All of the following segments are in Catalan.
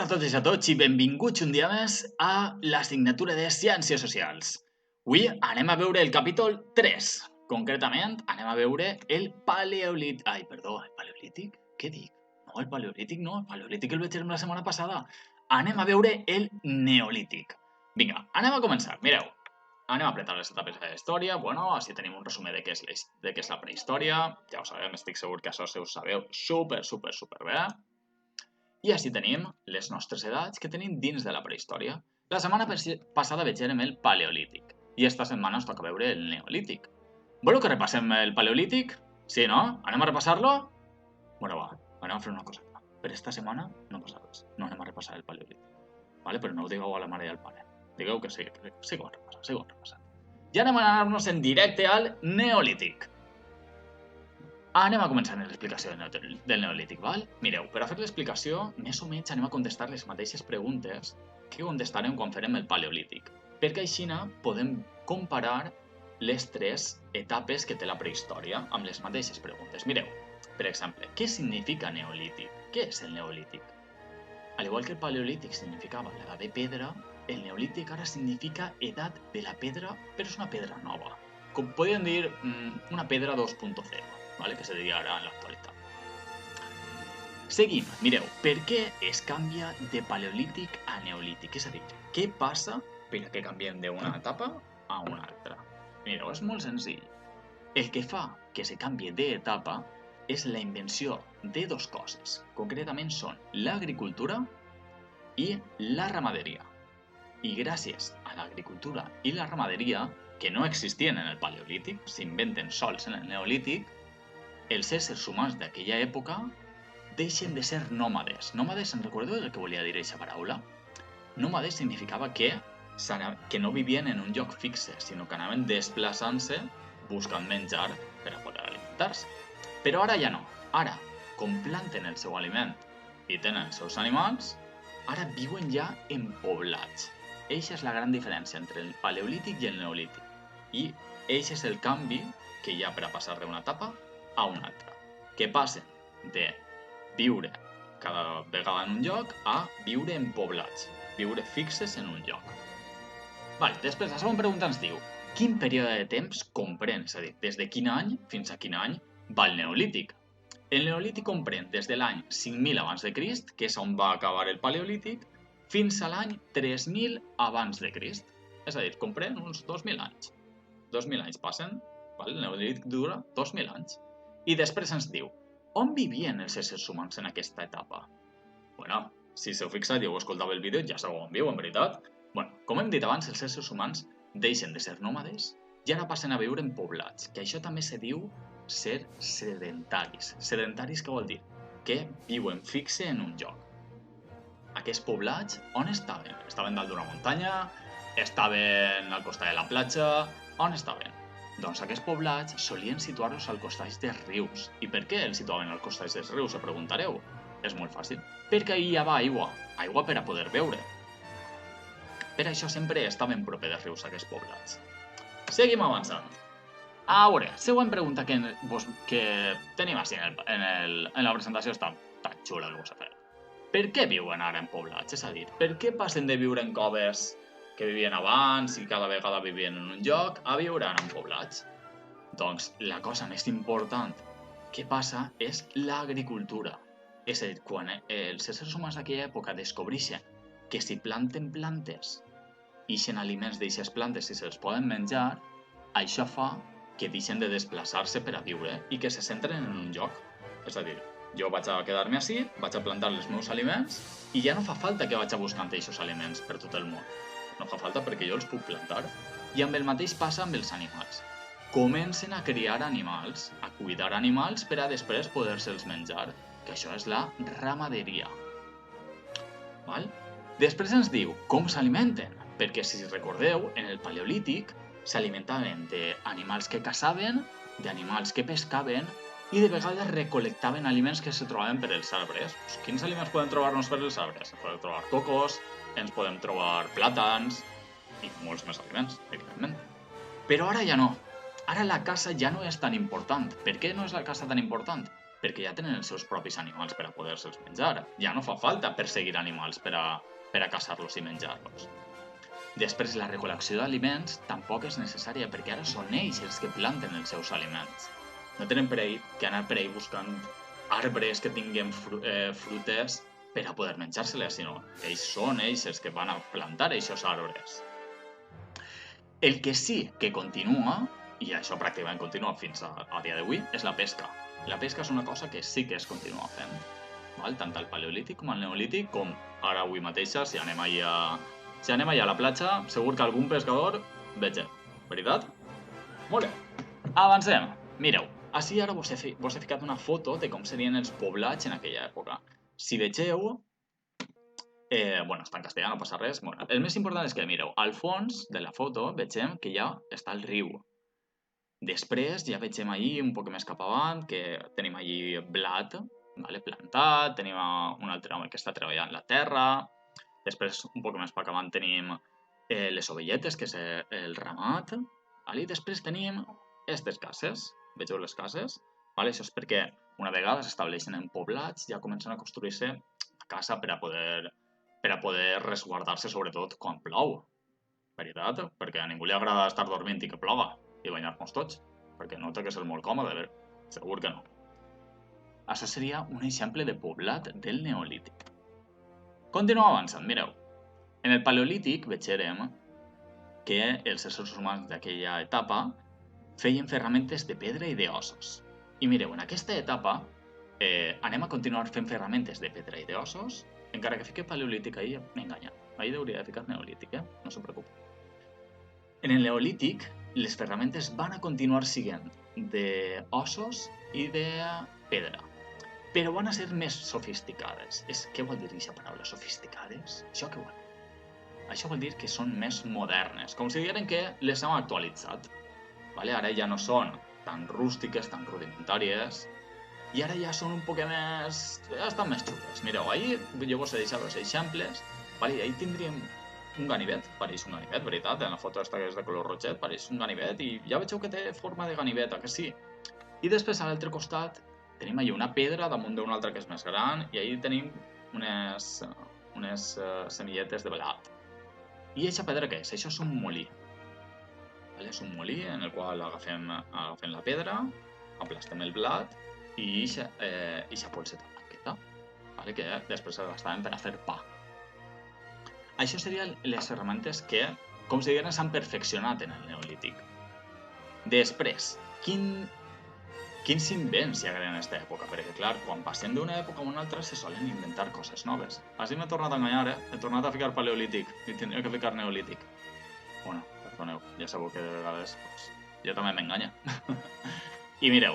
Bona a totes i a tots i benvinguts un dia més a l'assignatura de Ciències Socials. Avui anem a veure el capítol 3. Concretament, anem a veure el paleolític... el paleolític? Què dic? No, el paleolític no, el paleolític el veig la setmana passada. Anem a veure el neolític. Vinga, anem a començar. Mireu, anem a apretar les etapes de la història. Bueno, així tenim un resumen de què és la prehistòria. Ja ho sabem, estic segur que això ho sabeu super bé. I així tenim les nostres edats que tenim dins de la prehistòria. La setmana passada vegem el paleolític i esta setmana ens toca veure el neolític. Voleu que repassem el paleolític? Sí, no? Anem a repassar-lo? Bueno, va, anem a fer una coseta. Per esta setmana no passa res. No anem a repassar el paleolític. Vale? Però no ho digueu a la mare i al pare. Digueu que sí que ho hem repassat. Ja anem a anar-nos en directe al neolític. Anem a començar amb l'explicació del neolític, val? Mireu, per a fer l'explicació, més o menys anem a contestar les mateixes preguntes que contestarem quan farem el paleolític, perquè així podem comparar les tres etapes que té la prehistòria amb les mateixes preguntes. Mireu, per exemple, què significa neolític? Què és el neolític? Al igual que el paleolític significava l'edat de pedra, el neolític ara significa edat de la pedra, però és una pedra nova. Com podríem dir, una pedra 2.0. Vale, que se diria ara en l'actualitat. Seguim, mireu, per què es canvia de paleolític a neolític? És a dir, què passa perquè canviem d'una etapa a una altra? Mireu, és molt senzill. El que fa que se canvie d'etapa és la invenció de dues coses. Concretament són l'agricultura i la ramaderia. I gràcies a l'agricultura i la ramaderia, que no existien en el paleolític, s'inventen sols en el neolític, els éssers humans d'aquella època deixen de ser nòmades. Nòmades, en recordeu el que volia dir aquesta paraula? Nòmades significava que no vivien en un lloc fixe, sinó que anaven desplaçant-se buscant menjar per a poder alimentar-se. Però ara ja no. Ara, com planten el seu aliment i tenen els seus animals, ara viuen ja en poblats. Eixa és la gran diferència entre el paleolític i el neolític. I eixa és el canvi que hi ha per a passar d'una etapa a una altra, que passen de viure cada vegada en un lloc a viure en poblats, viure fixes en un lloc. Vale, després la següent pregunta ens diu, quin període de temps comprèn? És a dir, des de quin any fins a quin any va el neolític? El neolític comprèn des de l'any 5.000 abans de Crist, que és on va acabar el paleolític, fins a l'any 3.000 abans de Crist. És a dir, comprèn uns 2.000 anys. 2.000 anys passen, el neolític dura 2.000 anys. I després ens diu, on vivien els éssers humans en aquesta etapa? Bueno, si s'heu fixat i heu escoltat el vídeo, ja sabeu on viu, en veritat. Bueno, com hem dit abans, els éssers humans deixen de ser nòmades i ara passen a viure en poblats, que això també se diu ser sedentaris. Sedentaris què vol dir? Que viuen fixe en un lloc. Aquests poblats, on estaven? Estaven dalt d'una muntanya? Estaven al costat de la platja? On estaven? Doncs aquests poblats solien situar-los al costat dels rius. I per què els situaven al costat dels rius, us preguntareu? És molt fàcil. Perquè ahir hi havia aigua. Aigua per a poder beure. Per això sempre estaven proper dels rius aquests poblats. Seguim avançant. A veure, següent pregunta que tenim així en la presentació està tan xula que vos he fet. Per què viuen ara en poblats? És a dir, per què passen de viure en coves que vivien abans i cada vegada vivien en un lloc, a viure en poblats? Doncs la cosa més important que passa és l'agricultura. És a dir, quan els éssers humans d'aquella època descobreixen que si planten plantes, ixen aliments d'eixes plantes i se'ls poden menjar, això fa que deixen de desplaçar-se per a viure i que se centren en un lloc. És a dir, jo vaig a quedar-me ací, vaig a plantar els meus aliments i ja no fa falta que vaig a buscar aquests aliments per tot el món. No fa falta perquè jo els puc plantar. I amb el mateix passa amb els animals. Comencen a criar animals, a cuidar animals per a després poder-se'ls menjar, que això és la ramaderia. Val? Després ens diu com s'alimenten, perquè si recordeu, en el paleolític s'alimentaven d'animals que caçaven, d'animals que pescaven i de vegades recol·lectaven aliments que se trobaven per els arbres. Quins aliments podem trobar-nos per els arbres? Ens podem trobar cocos, ens podem trobar plàtans i molts més aliments, evidentment. Però ara ja no. Ara la caça ja no és tan important. Per què no és la caça tan important? perquè ja tenen els seus propis animals per a poder-se'ls menjar. Ja no fa falta perseguir animals per a caçar-los i menjar-los. Després, la recol·lecció d'aliments tampoc és necessària, perquè ara són ells els que planten els seus aliments. No tenen que anar per ahí buscant arbres que tinguin frutes per a poder menjar-se-les, sinó que són ells els que van a plantar aquests arbres. El que sí que continua, i això pràcticament continua fins a dia d'avui, és la pesca. La pesca és una cosa que sí que es continua fent, val? Tant al paleolític com al neolític, com ara avui mateixa, si anem allà a la platja, segur que algun pescador vegem, veritat? Molt bé, avancem. Mireu, així ara vos he ficat una foto de com serien els poblats en aquella època. Si vegeu, està en castellà, no passa res. Bueno, el més important és que, mireu, al fons de la foto vegem que ja està el riu. Després ja vegem allí, un poc més cap avant, que tenim allí blat, vale, plantat, tenim un altre home que està treballant la terra. Després, un poc més per avant, tenim les ovelletes, que és el ramat. Vale? I després tenim aquestes cases. Vegeu les cases? Vale? Això és perquè una vegada s'estableixen en poblats ja comencen a construir-se a casa per a poder resguardar-se sobretot quan plou. Veritat? Perquè a ningú li agrada estar dormint i que ploga i banyar-nos tots. Perquè no té que ser molt còmode, segur que no. Això seria un exemple de poblat del neolític. Continuem avançant, mireu. En el paleolític veurem que els éssers humans d'aquella etapa feien ferramentes de pedra i d'ossos. I mireu, en aquesta etapa anem a continuar fent ferramentes de pedra i d'ossos, encara que fiqui paleolític ahir m'enganya. Ahir hauria de ficar neolític, no se preocupi. En el neolític, les ferramentes van a continuar sent d'ossos i de pedra, però van a ser més sofisticades. Què vol dir aquesta paraula, sofisticades? Això què vol dir? Això vol dir que són més modernes, com si digueren que les hem actualitzat. Vale? Ara ja no són tan rústiques, tan rudimentàries, i ara ja són un poc més... ja estan més xules. Mireu, ahir jo vos he deixat els exemples, vale? Ahir tindríem un ganivet, pareix un ganivet, veritat? En la foto aquesta que és de color roget, pareix un ganivet, i ja vegeu que té forma de ganivet, que sí? I després, a l'altre costat, tenim allà una pedra damunt d'una altra que és més gran, i ahir tenim unes semilletes de blat. I aquesta pedra què és? Això és un molí. És un molí en el qual agafem la pedra, aplastem el blat i eixa polseta blanqueta, que després es gastaven per a fer pa. Això serien les ferramentes que, com si diguem, s'han perfeccionat en el neolític. Després, quins invents hi hagueren en aquesta època? Perquè, clar, quan passem d'una època a una altra se solen inventar coses noves. Així m'he tornat a enganyar, He tornat a ficar paleolític i tindria que ficar neolític. Bueno, perdoneu, ja sabeu que de vegades jo també m'enganya. I mireu,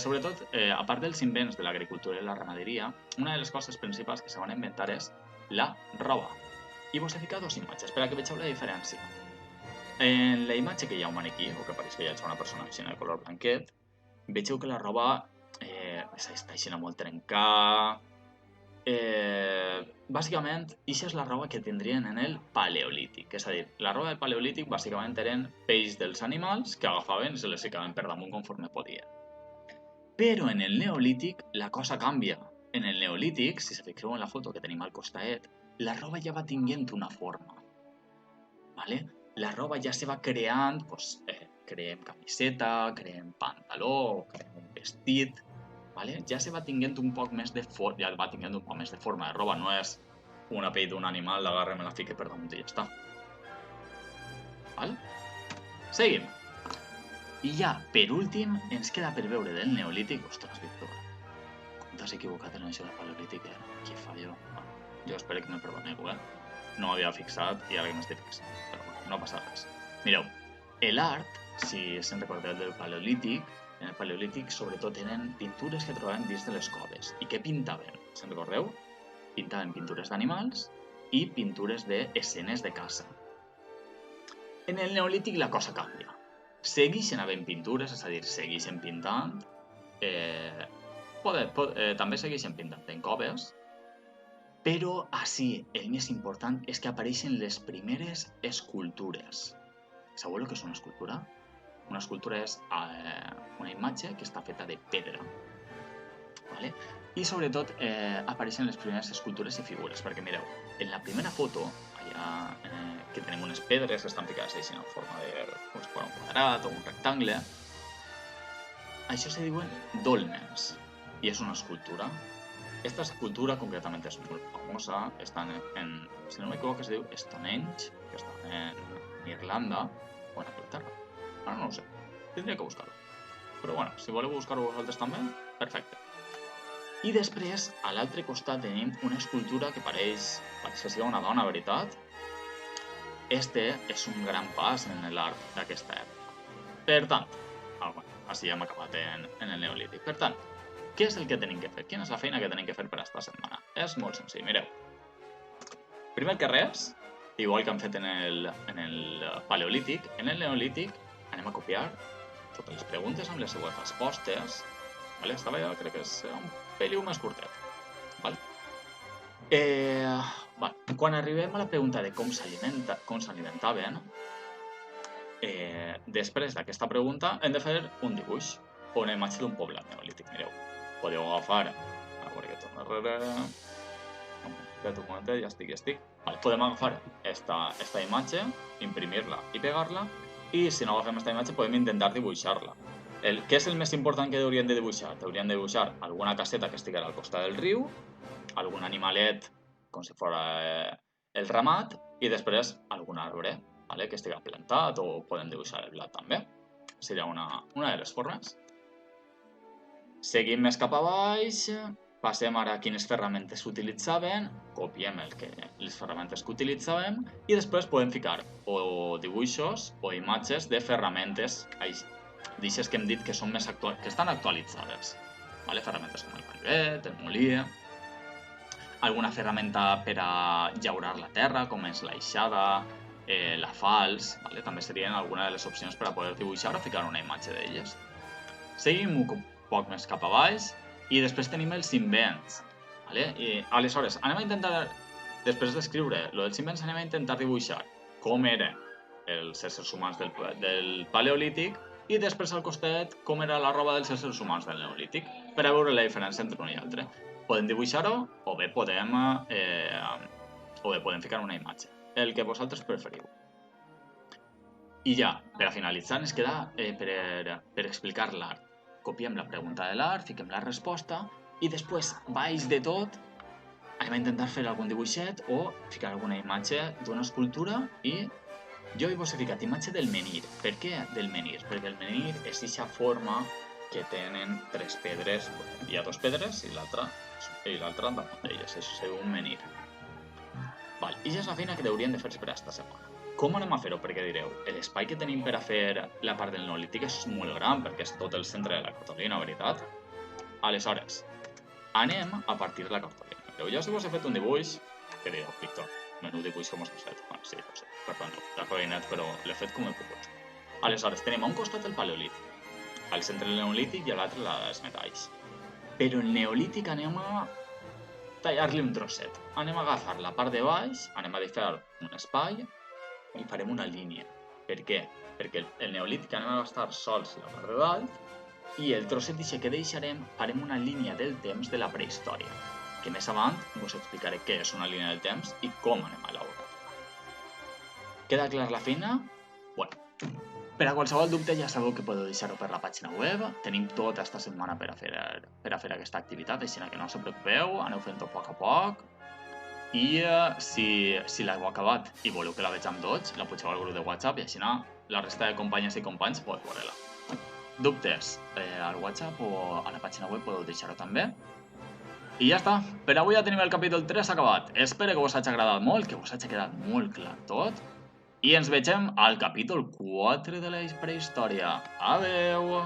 sobretot, a part dels invents de l'agricultura i la ramaderia, una de les coses principals que se van inventar és la roba. I vos he ficat dos imatges per a que vegeu la diferència. En la imatge que hi ha un maniquí, o que pareix que hi ha una persona així de color blanquet, vegeu que la roba està així molt trencada. Bàsicament, això és la roba que tindrien en el paleolític. És a dir, la roba del paleolític bàsicament eren pells dels animals que agafaven i se les ficaven per damunt conforme podien. Però en el neolític la cosa canvia. En el neolític, si se fixeu en la foto que tenim al costat, la roba ja va tinguent una forma. Vale? La roba ja se va creant, creem camiseta, creem pantaló, creem un vestit, vale? Ja se va tinguent un poc més de forma, ja va tinguent un poc més de forma de roba, no és una pell d'un animal, l'agarre, me la fique per damunt i ja està. Vale? Seguim. I ja, per últim, ens queda per veure del neolític. Ostres, Víctor, com t'has equivocat en això del paleolític, Què fallo? Jo espero que me perdoneu, No m'havia fixat i ara que m'estic fixant, però bueno, no passa res. Mireu, l'art, si se'n recordeu del paleolític, en el paleolític sobretot eren pintures que trobaven dins de les coves. I què pintaven? Se'n recordeu? Pintaven pintures d'animals i pintures d'escenes de caça. En el neolític la cosa canvia. Segueixen havent pintures, és a dir, segueixen pintant, també segueixen pintant en coves, però així el més important és que apareixen les primeres escultures. Sabeu el que és una escultura? Una escultura és una imatge que està feta de pedra. ¿vale? I sobretot apareixen les primeres escultures i figures, perquè mireu, en la primera foto, allà que tenim unes pedres que estan ficades així en forma de com si fos un quadrat o un rectangle, això se diuen dolmens, i és una escultura. Esta escultura concretament és molt famosa, està en, si no m'equivoco, es diu Stonehenge, que està en Irlanda o en Anglaterra. Ara no ho sé, tindria que buscar-ho. Però bueno, si voleu buscar-ho vosaltres també, perfecte. I després, a l'altre costat tenim una escultura que pareix que sigui una dona, veritat. Este és un gran pas en l'art d'aquesta època. Per tant, així ja hem acabat en el Neolític. Per tant, què és el que tenim que fer? Quina és la feina que tenim que fer per esta setmana? És molt senzill, mireu. Primer que res, igual que hem fet en el Paleolític, en el Neolític anem a copiar totes les preguntes amb les següents respostes. Esta vegada crec que és un peliu més curtet. Quan arribem a la pregunta de com s'alimentaven, després d'aquesta pregunta hem de fer un dibuix o una imatge d'un poblat neolític. Mireu, podeu agafar... A veure que torno darrere... Un momentet, ja estic. Podem agafar esta imatge, imprimir-la i pegar-la, i si no agafem aquesta imatge podem intentar dibuixar-la. Què és el més important que hauríem de dibuixar? Hauríem de dibuixar alguna caseta que estiguera al costat del riu, algun animalet com si fos el ramat i després algun arbre que estigui plantat o podem dibuixar el blat també. Seria una de les formes. Seguim més cap a baix, passem ara a quines ferramentes s'utilitzaven, copiem les ferramentes que utilitzàvem i després podem ficar o dibuixos o imatges de ferramentes d'aixes que hem dit que són més que estan actualitzades. Ferramentes com el ganivet, el molí, alguna ferramenta per a llaurar la terra, com és l'aixada, la falç, també serien alguna de les opcions per a poder dibuixar o ficar una imatge d'elles. Seguim un poc més cap a baix i després tenim els invents. Aleshores, anem a intentar, després d'escriure lo dels invents, anem a intentar dibuixar com eren els éssers humans del Paleolític i després al costat com era la roba dels éssers humans del Neolític, per a veure la diferència entre un i l'altre. Podem dibuixar-ho o bé podem ficar una imatge, el que vosaltres preferiu. I ja, per a finalitzar, ens queda per explicar l'art. Copiem la pregunta de l'art, fiquem la resposta i després, baix de tot, anem a intentar fer algun dibuixet o ficar alguna imatge d'una escultura i jo hi vos he ficat imatge del menhir. Per què del menhir? Perquè el menhir és aquesta forma que tenen tres pedres. Hi ha dues pedres i l'altra damunt d'elles. Això és un menhir. I ja és la feina que hauríem de fer per aquesta setmana. Com anem a fer-ho? Perquè direu, l'espai que tenim per a fer la part del Neolític és molt gran, perquè és tot el centre de la cartolina, veritat? Aleshores, anem a partir la cartolina. Jo si vos he fet un dibuix, que direu, Víctor, menú dibuix com us he fet. Sí, no sé, perdó, la feina, però l'he fet com he pogut. Aleshores, tenim a un costat el Paleolític, al centre el Neolític i a l'altre els metalls. Però el Neolític anem a tallar-li un trosset. Anem a agafar la part de baix, anem a fer un espai i farem una línia. Per què? Perquè el Neolític anem a gastar sols la part de dalt i el trosset que deixarem farem una línia del temps de la prehistòria, que més avant us explicaré què és una línia del temps i com anem a elaborar. Queda clar la feina? Bueno, per a qualsevol dubte ja sabeu que podeu deixar-ho per la pàgina web. Tenim tota aquesta setmana per a fer aquesta activitat, així que no us preocupeu, aneu fent-ho a poc. I si l'heu acabat i voleu que la veig amb tots, la pugeu al grup de WhatsApp i així la resta de companyes i companys podeu veure-la. Dubtes al WhatsApp o a la pàgina web podeu deixar-ho també. I ja està, per avui ja tenim el capítol 3 acabat. Espero que vos hagi agradat molt, que vos hagi quedat molt clar tot. I ens vegem al capítol 4 de la prehistòria. Adeu!